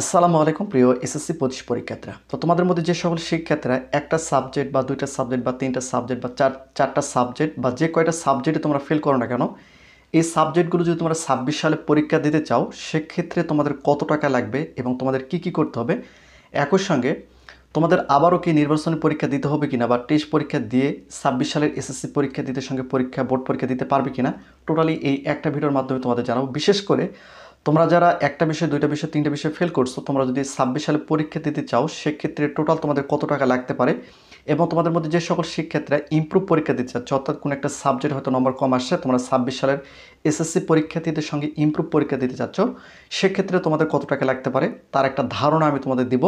আসসালামু আলাইকুম প্রিয় এসএসসি 25 পরীক্ষার্থীরা। তো তোমাদের মধ্যে যে সকল শিক্ষার্থীরা একটা সাবজেক্ট বা দুইটা সাবজেক্ট বা তিনটা সাবজেক্ট বা চারটা সাবজেক্ট বা যে কয়টা সাবজেক্টে তোমরা ফেল করো না কেন, এই সাবজেক্টগুলো যদি তোমরা 26 সালে পরীক্ষা দিতে চাও সেক্ষেত্রে তোমাদের কত টাকা লাগবে এবং তোমাদের কি করতে হবে, একই সঙ্গে তোমাদের আবারও কি নির্বাচনী পরীক্ষা দিতে হবে কিনা বা টেস্ট পরীক্ষা দিয়ে 26 সালের এসএসসি পরীক্ষা দিতে সঙ্গে বোর্ড পরীক্ষা দিতে পারবে কিনা, টোটালি এই একটা ভিডিওর মাধ্যমে তোমাদের জানাবো। বিশেষ করে তোমরা যারা একটা বিষয়, দুইটা বিষয়, তিনটা বিষয় ফেল করছো, তোমরা যদি 26 সালে পরীক্ষা দিতে চাও সেক্ষেত্রে টোটাল তোমাদের কত টাকা লাগতে পারে এবং তোমাদের মধ্যে যে সকল শিক্ষার্থীরা ইমপ্রুভ পরীক্ষা দিতে চাচ্ছে, অর্থাৎ কোনো একটা সাবজেক্ট হয়তো নম্বর কম আসছে, তোমরা 26 সালের এসএসসি পরীক্ষার্থীদের সঙ্গে ইমপ্রুভ পরীক্ষা দিতে চাচ্ছ, সেক্ষেত্রে তোমাদের কত টাকা লাগতে পারে তার একটা ধারণা আমি তোমাদের দিব।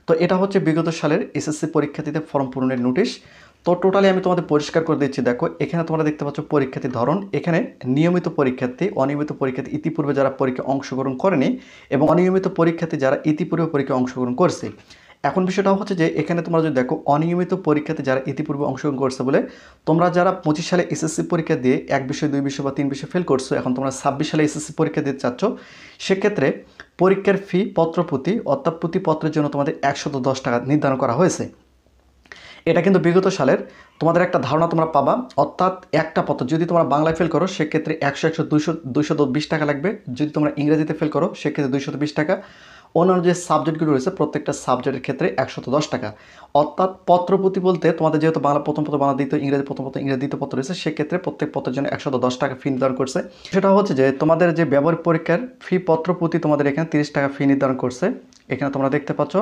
তো এটা হচ্ছে বিগত সালের এসএসসি পরীক্ষার্থীদের ফর্ম পূরণের নোটিশ। তো টোটালি আমি তোমাদের পরিষ্কার করে দিচ্ছি। দেখো এখানে তোমরা দেখতে পাচ্ছ পরীক্ষার্থীর ধরন। এখানে নিয়মিত পরীক্ষার্থী, অনিয়মিত পরীক্ষার্থী, ইতিপূর্বে যারা পরীক্ষায় অংশগ্রহণ করেনি এবং অনিয়মিত পরীক্ষার্থী যারা ইতিপূর্বে পরীক্ষায় অংশগ্রহণ করছে। এখন বিষয়টা হচ্ছে যে এখানে তোমরা যদি দেখো অনিয়মিত পরীক্ষার্থী যারা ইতিপূর্বে অংশগ্রহণ করছে বলে তোমরা যারা 25 সালে এসএসসি পরীক্ষা দিয়ে এক বিষয়, দুই বিষয় বা তিন বিষয় ফেল করছো, এখন তোমরা 26 সালে এসএসসি পরীক্ষা দিতে চাচ্ছ, সেক্ষেত্রে পরীক্ষার ফি পত্র প্রতি, অর্থাৎ প্রতি পত্রের জন্য তোমাদের 110 টাকা নির্ধারণ করা হয়েছে। এটা কিন্তু বিগত সালের তোমাদের একটা ধারণা তোমরা পাবা। অর্থাৎ একটা পত্র যদি তোমরা বাংলায় ফেল করো সেক্ষেত্রে 220 টাকা লাগবে। যদি তোমরা ইংরেজিতে ফেল করো সেক্ষেত্রে 220 টাকা। অন্যান্য যে সাবজেক্টগুলো রয়েছে প্রত্যেকটা সাবজেক্টের ক্ষেত্রে 110 টাকা। অর্থাৎ পত্র প্রতি বলতে তোমাদের যেহেতু বাংলা প্রথম পত্র, বাংলা দ্বিতীয়, ইংরেজি প্রথম পত্র, ইংরেজি দ্বিতীয় পত্র রয়েছে, সেক্ষেত্রে প্রত্যেক পত্রের জন্য 110 টাকা ফি নির্ধারণ করছে। সেটা হচ্ছে যে তোমাদের যে ব্যবহারিক পরীক্ষার ফি পত্র প্রতি তোমাদের এখানে 30 টাকা ফি নির্ধারণ করছে। এখানে তোমরা দেখতে পাচ্ছ।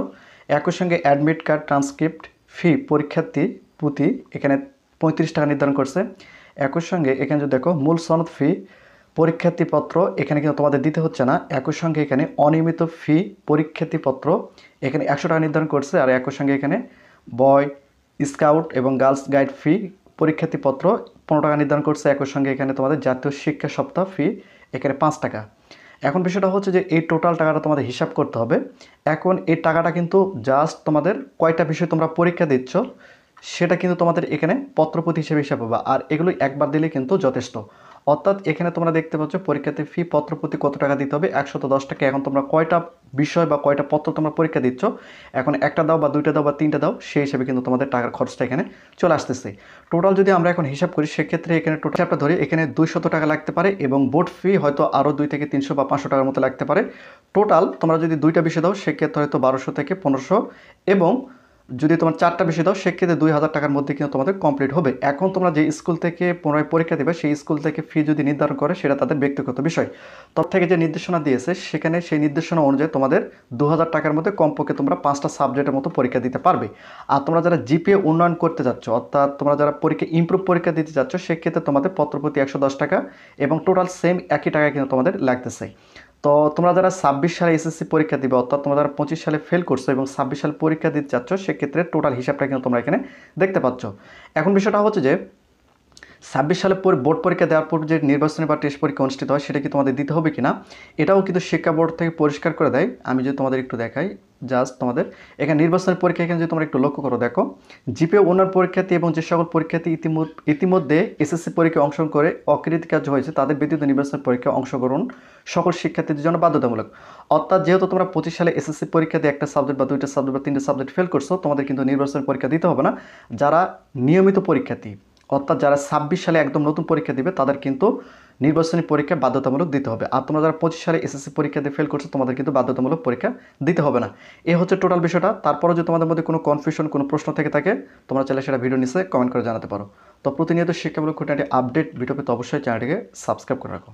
একই সঙ্গে অ্যাডমিট কার্ড, ট্রান্সক্রিপ্ট ফি পরীক্ষার্থী প্রতি এখানে 35 টাকা নির্ধারণ করছে। একই সঙ্গে এখানে যদি দেখো মূল সনদ ফি পরীক্ষার্থীপত্র এখানে কিন্তু তোমাদের দিতে হচ্ছে না। একই সঙ্গে এখানে অনিয়মিত ফি পরীক্ষার্থীপত্র এখানে 100 টাকা নির্ধারণ করছে। আর একই সঙ্গে এখানে বয় স্কাউট এবং গার্লস গাইড ফি পরীক্ষার্থীপত্র 15 টাকা নির্ধারণ করছে। একই সঙ্গে এখানে তোমাদের জাতীয় শিক্ষা সপ্তাহ ফি এখানে 5 টাকা। এখন বিষয়টা হচ্ছে যে এই টোটাল টাকাটা তোমাদের হিসাব করতে হবে। এখন এই টাকাটা কিন্তু জাস্ট তোমাদের কয়টা বিষয় তোমরা পরীক্ষা দিচ্ছ সেটা কিন্তু তোমাদের এখানে পত্রপতি হিসেবে হিসাব হবে, আর এগুলো একবার দিলে কিন্তু যথেষ্ট। অর্থাৎ এখানে তোমরা দেখতে পাচ্ছ পরীক্ষাতে ফি পত্রপতি কত টাকা দিতে হবে, 110 টাকা। এখন তোমরা কয়টা বিষয় বা কয়টা পত্র তোমরা পরীক্ষা দিচ্ছ, এখন একটা দাও বা দুইটা দাও বা তিনটা দাও, সেই হিসেবে কিন্তু তোমাদের টাকার খরচটা এখানে চলে আসতেছে। টোটাল যদি আমরা এখন হিসাব করি সেক্ষেত্রে এখানে টোটাল হিসাবটা ধরি, এখানে 200 টাকা লাগতে পারে এবং বোর্ড ফি হয়তো আরও 2 থেকে 300 বা 500 টাকার মতো লাগতে পারে। টোটাল তোমরা যদি দুইটা বিষয় দাও সেক্ষেত্রে হয়তো 1200 থেকে 1500, এবং যদি তোমার চারটা বিষয় দাও সেক্ষেত্রে 2000 টাকার মধ্যে কিন্তু তোমাদের কমপ্লিট হবে। এখন তোমরা যে স্কুল থেকে পুনরায় পরীক্ষা দেবে সেই স্কুল থেকে ফি যদি নির্ধারণ করে সেটা তাদের ব্যক্তিগত বিষয়। তর থেকে যে নির্দেশনা দিয়েছে সেখানে সেই নির্দেশনা অনুযায়ী তোমাদের 2000 টাকার মধ্যে কমপক্ষে তোমরা 5টা সাবজেক্টের মতো পরীক্ষা দিতে পারবে। আর তোমরা যারা জিপিএ উন্নয়ন করতে যাচ্ছ, অর্থাৎ তোমরা যারা পরীক্ষা ইমপ্রুভ পরীক্ষা দিতে যাচ্ছ, সেক্ষেত্রে তোমাদের পত্রপ্রতি 110 টাকা এবং টোটাল সেম একই টাকা কিন্তু তোমাদের লাগতেছে। তো তোমরা যারা 26 সালে এসএসসি পরীক্ষা দিবে, অর্থাৎ তোমরা যারা 25 সালে ফেল করছো এবং 26 সালে পরীক্ষা দিতে চাচ্ছ, সেক্ষেত্রে টোটাল হিসাবটা কিন্তু তোমরা এখানে দেখতে পাচ্ছ। এখন বিষয়টা হচ্ছে যে 26 সালে বোর্ড পরীক্ষা দেওয়ার পর যে নির্বাচনী বা টেস্ট পরীক্ষা অনুষ্ঠিত হয় সেটা কি তোমাদের দিতে হবে কিনা, এটাও কিন্তু শিক্ষা বোর্ড থেকে পরিষ্কার করে দেয়। আমি যদি তোমাদের একটু দেখাই, জাস্ট তোমাদের এখানে নির্বাচনী পরীক্ষা এখানে যদি তোমরা একটু লক্ষ্য করো, দেখো জিপিএ উন্নয়ন পরীক্ষার্থী এবং যে সকল পরীক্ষার্থী ইতিমধ্যে এসএসসি পরীক্ষায় অংশগ্রহণ করে অকৃতকার্য হয়েছে তাদের ব্যতীত নির্বাচনী পরীক্ষায় অংশগ্রহণ সকল শিক্ষার্থীদের জন্য বাধ্যতামূলক। অর্থাৎ যেহেতু তোমরা 25 সালে এসএসসি পরীক্ষা দিয়ে একটা সাবজেক্ট বা দুইটা সাবজেক্ট বা তিনটা সাবজেক্ট ফেল করছো, তোমাদের কিন্তু নির্বাচনী পরীক্ষা দিতে হবে না। যারা নিয়মিত পরীক্ষার্থী, অর্থাৎ যারা 26 সালে একদম নতুন পরীক্ষা দিবে তাদের কিন্তু নির্বাচনী পরীক্ষা বাধ্যতামূলক দিতে হবে। আর তোমরা যারা 25 সালে এসএসসি পরীক্ষা দিয়ে ফেল করছো তোমাদের কিন্তু বাধ্যতামূলক পরীক্ষা দিতে হবে না। এই হচ্ছে টোটাল বিষয়টা। তারপরে যদি তোমাদের মধ্যে কোনো কনফিউশন, কোনো প্রশ্ন থেকে থাকে, তোমরা চাইলে সেটা ভিডিও নিচে কমেন্ট করে জানাতে পারো। তো প্রতিনিয়ত শিক্ষামূলক খুঁটিনাটি আপডেট ভিডিও পেতে অবশ্যই চ্যানেলটিকে সাবস্ক্রাইব করে রাখো।